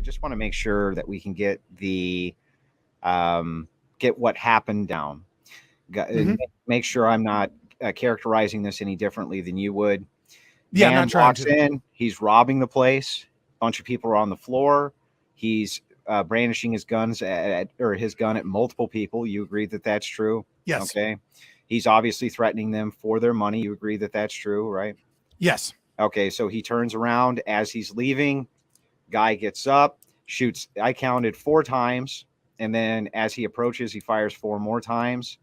just want to make sure that we can get get what happened down. Make sure I'm not characterizing this any differently than you would. Yeah, Man I'm not trying walks to. in, he's robbing the place. A bunch of people are on the floor. He's brandishing his guns his gun at multiple people. You agree that that's true? Yes. Okay. He's obviously threatening them for their money. You agree that that's true, right? Yes. Okay. So he turns around as he's leaving. Guy gets up, shoots. I counted 4 times. And then as he approaches, he fires 4 more times.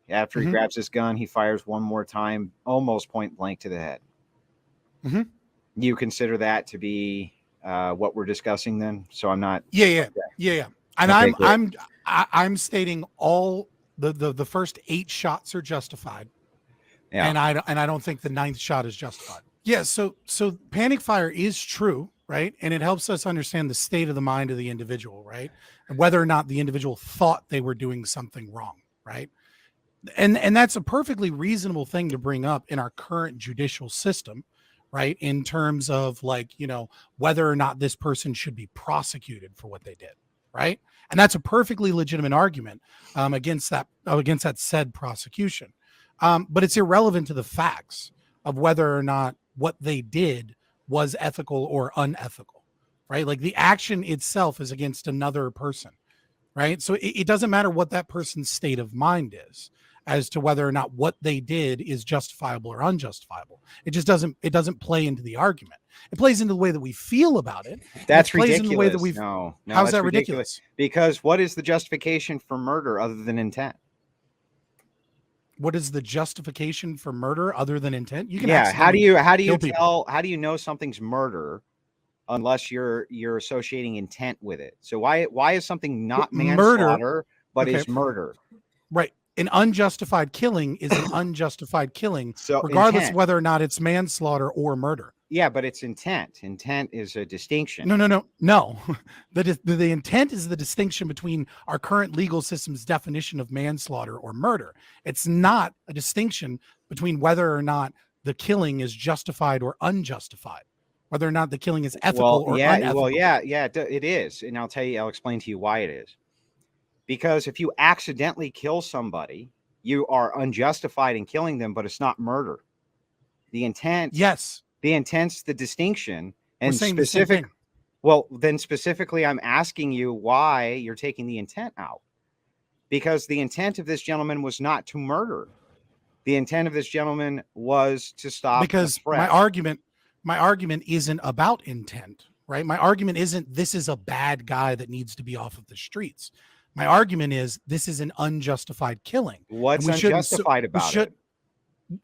After he grabs his gun, he fires 1 more time, almost point blank to the head. You consider that to be what we're discussing then? So I'm not. Yeah. And Okay, I'm stating all the first 8 shots are justified. Yeah. And I don't think the 9th shot is justified. Yeah. So panic fire is true, right? And it helps us understand the state of the mind of the individual, right? And whether or not the individual thought they were doing something wrong, right? And that's a perfectly reasonable thing to bring up in our current judicial system, right? In terms of whether or not this person should be prosecuted for what they did, right? And that's a perfectly legitimate argument against that said prosecution. But it's irrelevant to the facts of whether or not what they did was ethical or unethical, right? Like the action itself is against another person, right? So it doesn't matter what that person's state of mind is as to whether or not what they did is justifiable or unjustifiable. It just doesn't play into the argument. It plays into the way that we feel about it. That's ridiculous. Into the way that we no. How's that ridiculous? Because what is the justification for murder other than intent? What is the justification for murder other than intent? You can how do you know something's murder unless you're associating intent with it? So why is something not manslaughter but is murder? Right. An unjustified killing is an unjustified killing, so regardless of whether or not it's manslaughter or murder. Yeah, but it's intent. Intent is a distinction. No. The intent is the distinction between our current legal system's definition of manslaughter or murder. It's not a distinction between whether or not the killing is justified or unjustified, whether or not the killing is ethical or unethical. Well, yeah, it is. And I'll explain to you why it is. Because if you accidentally kill somebody, you are unjustified in killing them, but it's not murder. The intent. Yes. The intent's the distinction. And specific. Well, then specifically, I'm asking you why you're taking the intent out. Because the intent of this gentleman was not to murder. The intent of this gentleman was to stop. Because my argument isn't about intent, right? My argument isn't this is a bad guy that needs to be off of the streets. My argument is this is an unjustified killing. What's unjustified about it?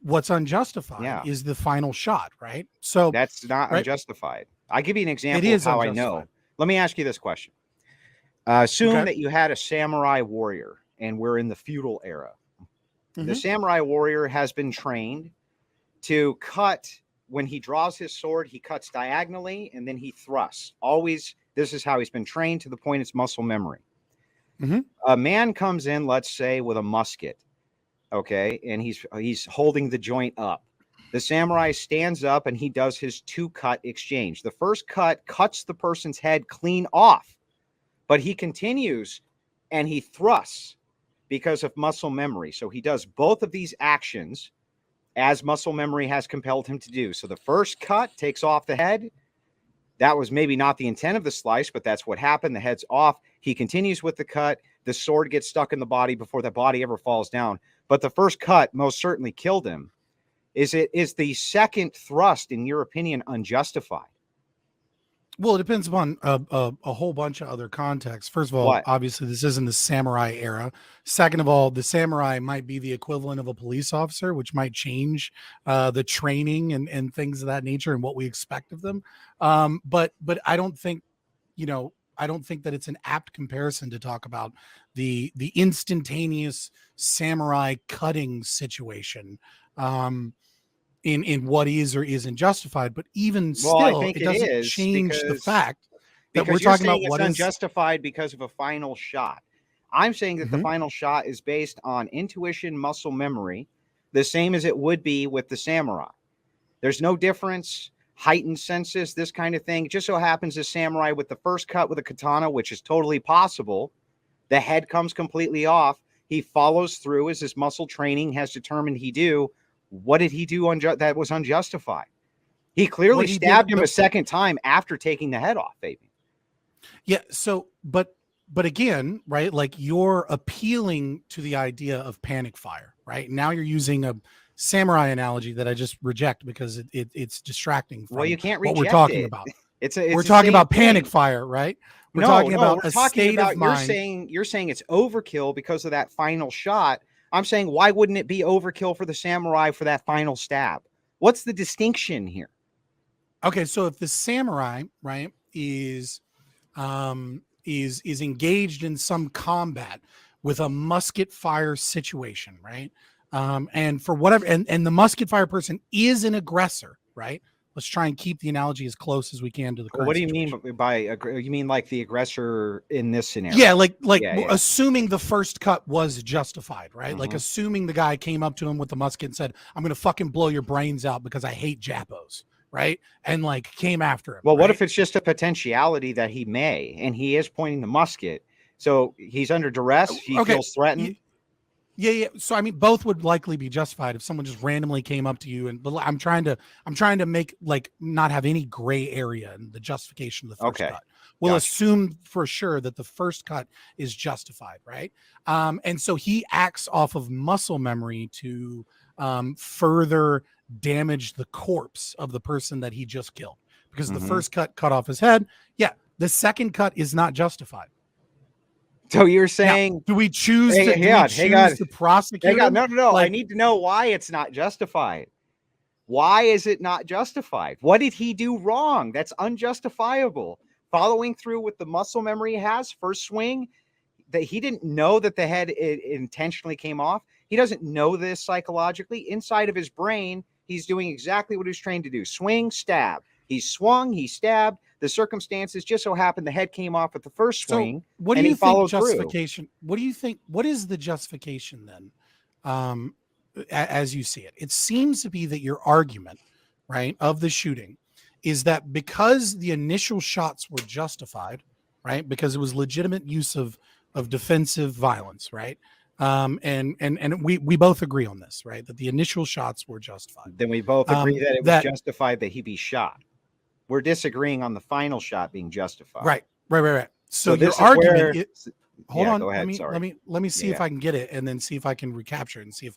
What's unjustified is the final shot, right? So that's not unjustified. I'll give you an example of how I know. Let me ask you this question. Assume that you had a samurai warrior, and we're in the feudal era. The samurai warrior has been trained to cut. When he draws his sword, he cuts diagonally, and then he thrusts. Always, this is how he's been trained to the point it's muscle memory. A man comes in, let's say, with a musket, okay, and he's holding the joint up. The samurai stands up and he does his 2-cut exchange. The first cut cuts the person's head clean off, but he continues and he thrusts because of muscle memory. So he does both of these actions as muscle memory has compelled him to do. So the first cut takes off the head. That was maybe not the intent of the slice, but that's what happened. The head's off. He continues with the cut. The sword gets stuck in the body before the body ever falls down. But the first cut most certainly killed him. Is the second thrust, in your opinion, unjustified? Well, it depends upon a whole bunch of other contexts. First of all, obviously, this isn't the samurai era. Second of all, the samurai might be the equivalent of a police officer, which might change the training and things of that nature and what we expect of them. But I don't think, I don't think that it's an apt comparison to talk about the instantaneous samurai cutting situation in what is or isn't justified. But even still, it doesn't change the fact that we're talking about what is unjustified because of a final shot. I'm saying that the final shot is based on intuition, muscle memory, the same as it would be with the samurai. There's no difference heightened senses, this kind of thing. It just so happens the samurai with the first cut with a katana, which is totally possible, the head comes completely off. He follows through as his muscle training has determined he do. What did he do that was unjustified? He clearly stabbed him a second time after taking the head off, Fabian. Yeah. So, but again, right? Like, you're appealing to the idea of panic fire, right? Now you're using a samurai analogy that I just reject because it's distracting from you can't reject what we're talking about. We're talking about panic fire, right? We're talking about a state of mind. You're saying it's overkill because of that final shot. I'm saying, why wouldn't it be overkill for the samurai for that final stab? What's the distinction here? Okay, so if the samurai, right, is engaged in some combat with a musket fire situation, right? And for whatever, and the musket fire person is an aggressor, right? Let's try and keep the analogy as close as we can to the current. What do you situation. mean by you mean like the aggressor in this scenario? Yeah, like assuming the first cut was justified, right? Mm-hmm. Like assuming the guy came up to him with the musket and said, "I'm going to fucking blow your brains out because I hate Japos." Right? And like came after him. Well, right? What if it's just a potentiality that he may, and he is pointing the musket, so he's under duress, he feels threatened? Yeah. So I mean, both would likely be justified if someone just randomly came up to you. And but I'm trying to make like not have any gray area in the justification of the first cut. We'll assume for sure that the first cut is justified, right? And so he acts off of muscle memory to further damage the corpse of the person that he just killed, because the first cut off his head. Yeah, the second cut is not justified. So you're saying, now, do we choose to prosecute? No. Like, I need to know why it's not justified. Why is it not justified? What did he do wrong? That's unjustifiable. Following through with the muscle memory he has, first swing, that he didn't know that the head intentionally came off. He doesn't know this psychologically. Inside of his brain, he's doing exactly what he's trained to do. Swing, stab. He swung, he stabbed. The circumstances just so happened the head came off at the first swing. So what do you think justification? What do you think? What is the justification then, as you see it? It seems to be that your argument, right, of the shooting is that because the initial shots were justified, right, because it was legitimate use of defensive violence, right? And we both agree on this, right? That the initial shots were justified. Then we both agree that it was justified that he be shot. We're disagreeing on the final shot being justified. Right. So your argument hold on. Go ahead, let me see if I can get it, and then see if I can recapture it and see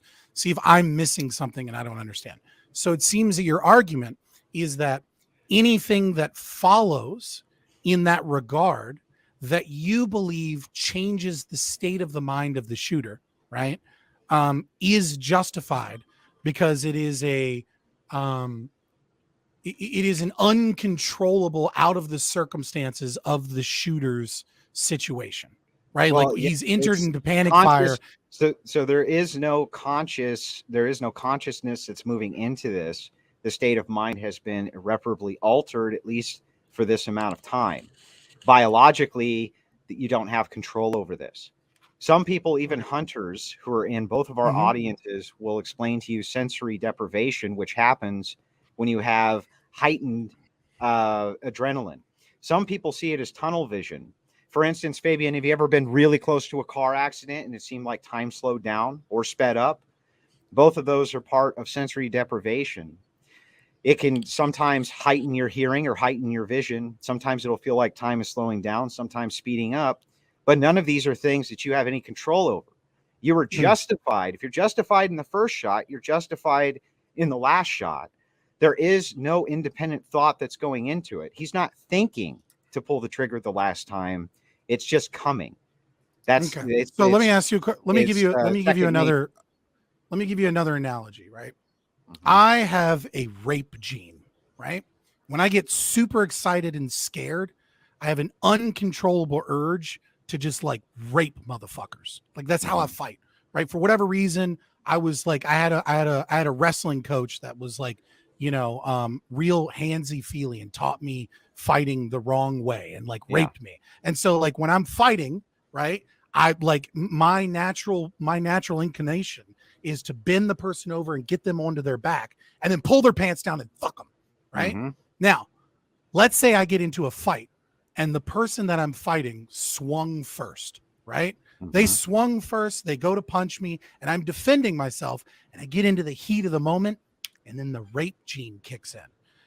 if I'm missing something and I don't understand. So it seems that your argument is that anything that follows in that regard that you believe changes the state of the mind of the shooter, right, is justified because it is an uncontrollable out of the circumstances of the shooter's situation, right? Well, like he's entered into panic fire. So there is no consciousness that's moving into this. The state of mind has been irreparably altered, at least for this amount of time. Biologically, you don't have control over this. Some people, even hunters who are in both of our audiences, will explain to you sensory deprivation, which happens when you have heightened adrenaline. Some people see it as tunnel vision. For instance, Fabian, have you ever been really close to a car accident and it seemed like time slowed down or sped up? Both of those are part of sensory deprivation. It can sometimes heighten your hearing or heighten your vision. Sometimes it'll feel like time is slowing down, sometimes speeding up. But none of these are things that you have any control over. You were justified. If you're justified in the first shot, you're justified in the last shot. There is no independent thought that's going into it. He's not thinking to pull the trigger the last time. It's just coming. That's okay. So let me ask you. Let me give you another analogy. Right. I have a rape gene. Right. When I get super excited and scared, I have an uncontrollable urge to just like rape motherfuckers. Like that's how I fight. Right. For whatever reason, I was like, I had a wrestling coach that was like, real handsy feely and taught me fighting the wrong way and like raped me. And so like when I'm fighting, right, I like my natural inclination is to bend the person over and get them onto their back and then pull their pants down and fuck them. Right. Now, let's say I get into a fight and the person that I'm fighting swung first, right? They swung first, they go to punch me, and I'm defending myself, and I get into the heat of the moment, and then the rape gene kicks in.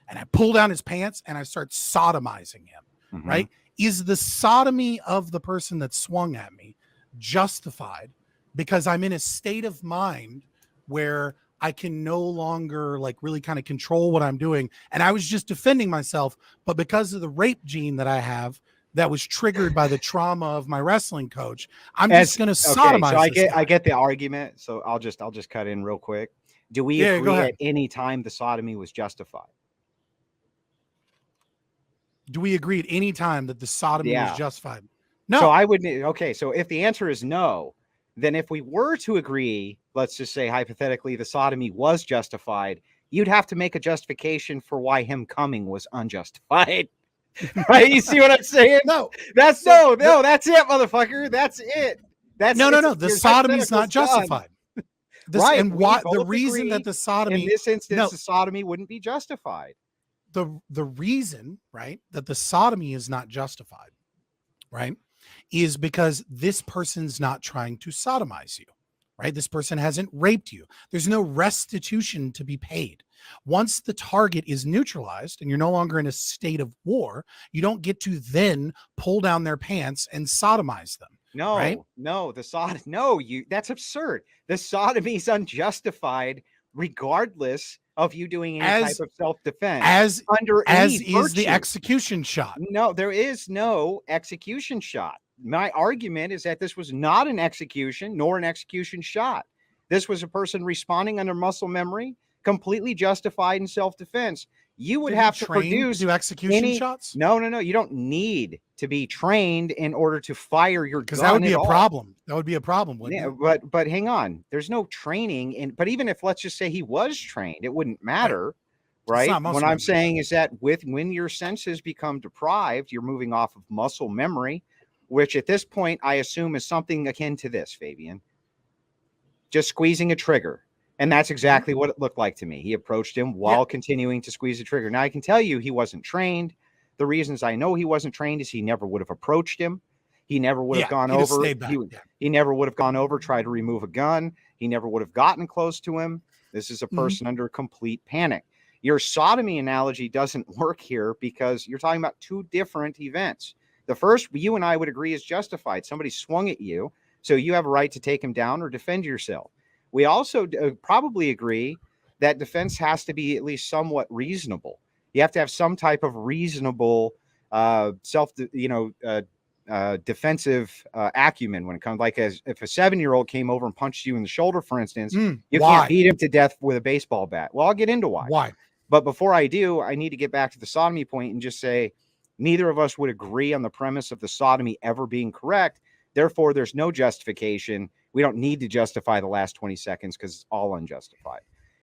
And I pull down his pants and I start sodomizing him, right? Is the sodomy of the person that swung at me justified because I'm in a state of mind where I can no longer like really kind of control what I'm doing? And I was just defending myself, but because of the rape gene that I have, that was triggered by the trauma of my wrestling coach, I'm just going to sodomize. So I get the argument. So I'll just cut in real quick. Do we agree at any time the sodomy was justified? Do we agree at any time that the sodomy was justified? No. So I would. Okay. So if the answer is no, then if we were to agree, let's just say hypothetically the sodomy was justified, you'd have to make a justification for why him coming was unjustified. Right? You see what I'm saying? No, that's that's it, motherfucker. That's it. That's no. The sodomy's not justified. Right. And what the reason that the sodomy in this instance, the sodomy wouldn't be justified. The reason, right, that the sodomy is not justified, right, is because this person's not trying to sodomize you. Right? This person hasn't raped you. There's no restitution to be paid. Once the target is neutralized and you're no longer in a state of war, you don't get to then pull down their pants and sodomize them. No, right? That's absurd. The sodomy is unjustified regardless of you doing any type of self-defense. As is the execution shot. No, there is no execution shot. My argument is that this was not an execution nor an execution shot. This was a person responding under muscle memory, completely justified in self-defense. You would have to produce execution shots. No. You don't need to be trained in order to fire your gun. Because that would be a problem. That would be a problem. Wouldn't it? But hang on. There's no training. But even if, let's just say he was trained, it wouldn't matter. Right. What I'm saying is that when your senses become deprived, you're moving off of muscle memory, which at this point, I assume is something akin to this, Fabian. Just squeezing a trigger. And that's exactly what it looked like to me. He approached him while continuing to squeeze the trigger. Now, I can tell you he wasn't trained. The reasons I know he wasn't trained is he never would have approached him. He never would have gone over. He never would have gone over, tried to remove a gun. He never would have gotten close to him. This is a person under complete panic. Your sodomy analogy doesn't work here because you're talking about two different events. The first, you and I would agree, is justified. Somebody swung at you, so you have a right to take him down or defend yourself. We also probably agree that defense has to be at least somewhat reasonable. You have to have some type of reasonable defensive acumen when it comes, like if a 7-year-old came over and punched you in the shoulder, for instance, you can't beat him to death with a baseball bat. Well, I'll get into why. Why? But before I do, I need to get back to the sodomy point and just say, neither of us would agree on the premise of the sodomy ever being correct. Therefore, there's no justification. We don't need to justify the last 20 seconds because it's all unjustified.